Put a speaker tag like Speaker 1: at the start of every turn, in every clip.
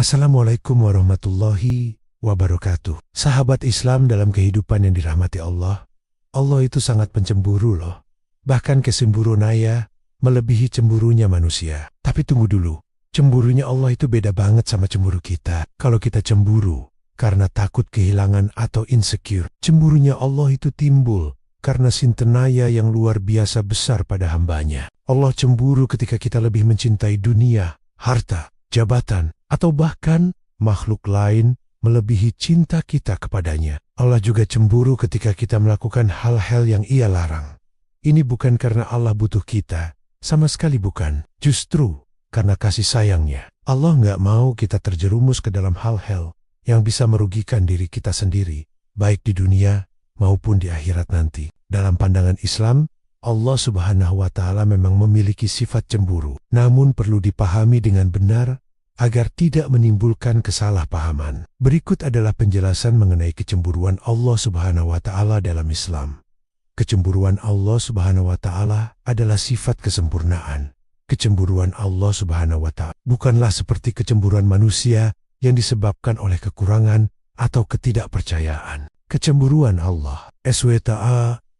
Speaker 1: Assalamualaikum warahmatullahi wabarakatuh. Sahabat Islam dalam kehidupan yang dirahmati Allah, Allah itu sangat pencemburu loh. Bahkan kecemburuan Ayah melebihi cemburunya manusia. Tapi tunggu dulu, cemburunya Allah itu beda banget sama cemburu kita. Kalau kita cemburu karena takut kehilangan atau insecure, cemburunya Allah itu timbul karena sintenaya yang luar biasa besar pada hambanya. Allah cemburu ketika kita lebih mencintai dunia, harta, jabatan, atau bahkan makhluk lain melebihi cinta kita kepadanya. Allah juga cemburu ketika kita melakukan hal-hal yang Ia larang. Ini bukan karena Allah butuh kita, sama sekali bukan. Justru karena kasih sayangnya. Allah nggak mau kita terjerumus ke dalam hal-hal yang bisa merugikan diri kita sendiri, baik di dunia maupun di akhirat nanti. Dalam pandangan Islam, Allah Subhanahu wa Ta'ala memang memiliki sifat cemburu, namun perlu dipahami dengan benar agar tidak menimbulkan kesalahpahaman. Berikut adalah penjelasan mengenai kecemburuan Allah Subhanahu wa Ta'ala dalam Islam. Kecemburuan Allah Subhanahu wa Ta'ala adalah sifat kesempurnaan. Kecemburuan Allah Subhanahu wa Ta'ala bukanlah seperti kecemburuan manusia yang disebabkan oleh kekurangan atau ketidakpercayaan. Kecemburuan Allah SWT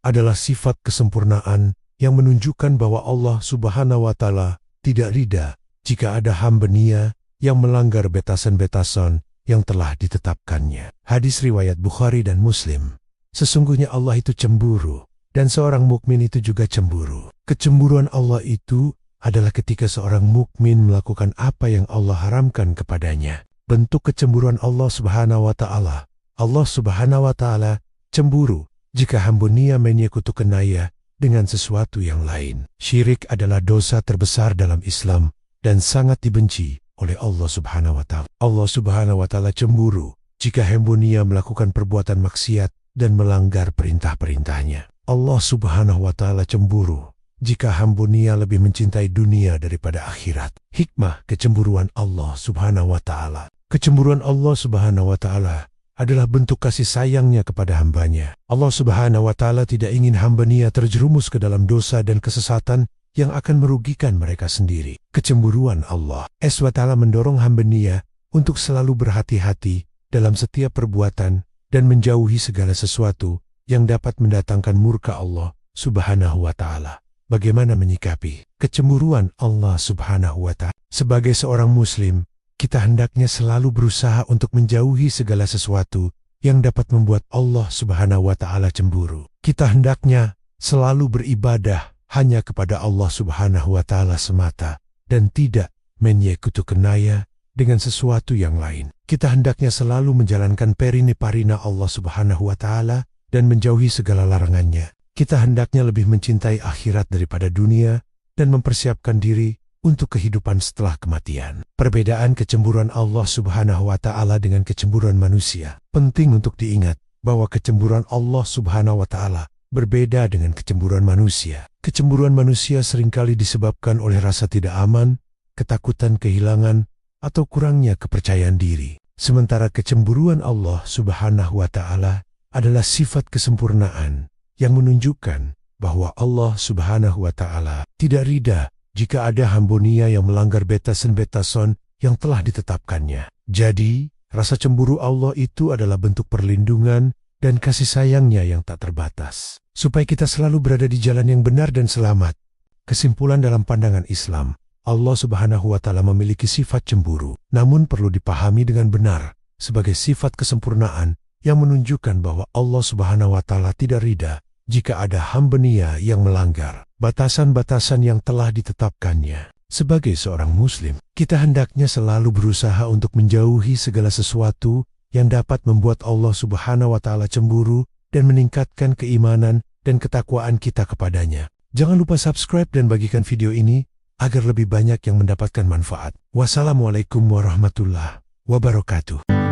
Speaker 1: adalah sifat kesempurnaan yang menunjukkan bahwa Allah Subhanahu wa Ta'ala tidak ridha jika ada hamba Nia yang melanggar batasan-batasan yang telah ditetapkannya. Hadis riwayat Bukhari dan Muslim. Sesungguhnya Allah itu cemburu, dan seorang mukmin itu juga cemburu. Kecemburuan Allah itu adalah ketika seorang mukmin melakukan apa yang Allah haramkan kepadanya. Bentuk kecemburuan Allah Subhanahu wa Ta'ala. Allah Subhanahu wa Ta'ala cemburu jika hamba Nia menyekutukan Ayah dengan sesuatu yang lain. Syirik adalah dosa terbesar dalam Islam dan sangat dibenci oleh Allah Subhanahu wa Ta'ala. Allah Subhanahu wa Ta'ala cemburu jika hamba Nia melakukan perbuatan maksiat dan melanggar perintah-perintahnya. Allah Subhanahu wa Ta'ala cemburu jika hamba Nia lebih mencintai dunia daripada akhirat. Hikmah kecemburuan Allah Subhanahu wa Ta'ala. Kecemburuan Allah Subhanahu wa Ta'ala adalah bentuk kasih sayangnya kepada hambanya. Allah Subhanahu wa Ta'ala tidak ingin hamba Nia terjerumus ke dalam dosa dan kesesatan yang akan merugikan mereka sendiri. Kecemburuan Allah SWT mendorong hamba Nia untuk selalu berhati-hati dalam setiap perbuatan dan menjauhi segala sesuatu yang dapat mendatangkan murka Allah Subhanahu wa Ta'ala. Bagaimana menyikapi kecemburuan Allah Subhanahu wa Ta'ala? Sebagai seorang Muslim, kita hendaknya selalu berusaha untuk menjauhi segala sesuatu yang dapat membuat Allah Subhanahu wa Ta'ala cemburu. Kita hendaknya selalu beribadah hanya kepada Allah Subhanahu wa Ta'ala semata dan tidak menyekutukan Ayah dengan sesuatu yang lain. Kita hendaknya selalu menjalankan parina Allah Subhanahu wa Ta'ala dan menjauhi segala larangannya. Kita hendaknya lebih mencintai akhirat daripada dunia dan mempersiapkan diri untuk kehidupan setelah kematian. Perbedaan kecemburuan Allah Subhanahu wa Ta'ala dengan kecemburuan manusia. Penting untuk diingat bahwa kecemburuan Allah Subhanahu wa Ta'ala berbeda dengan kecemburuan manusia. Kecemburuan manusia seringkali disebabkan oleh rasa tidak aman, ketakutan kehilangan, atau kurangnya kepercayaan diri. Sementara kecemburuan Allah Subhanahu wa Ta'ala adalah sifat kesempurnaan yang menunjukkan bahwa Allah Subhanahu wa Ta'ala tidak ridha jika ada hamba Nia yang melanggar batasan-batasan yang telah ditetapkannya. Jadi, rasa cemburu Allah itu adalah bentuk perlindungan dan kasih sayangnya yang tak terbatas, supaya kita selalu berada di jalan yang benar dan selamat. Kesimpulan dalam pandangan Islam, Allah Subhanahu wa Ta'ala memiliki sifat cemburu, namun perlu dipahami dengan benar sebagai sifat kesempurnaan yang menunjukkan bahwa Allah Subhanahu wa Ta'ala tidak ridha jika ada hamba Nia yang melanggar batasan-batasan yang telah ditetapkannya. Sebagai seorang Muslim, kita hendaknya selalu berusaha untuk menjauhi segala sesuatu yang dapat membuat Allah Subhanahu wa Ta'ala cemburu dan meningkatkan keimanan dan ketakwaan kita kepadanya. Jangan lupa subscribe dan bagikan video ini agar lebih banyak yang mendapatkan manfaat. Wassalamualaikum warahmatullahi wabarakatuh.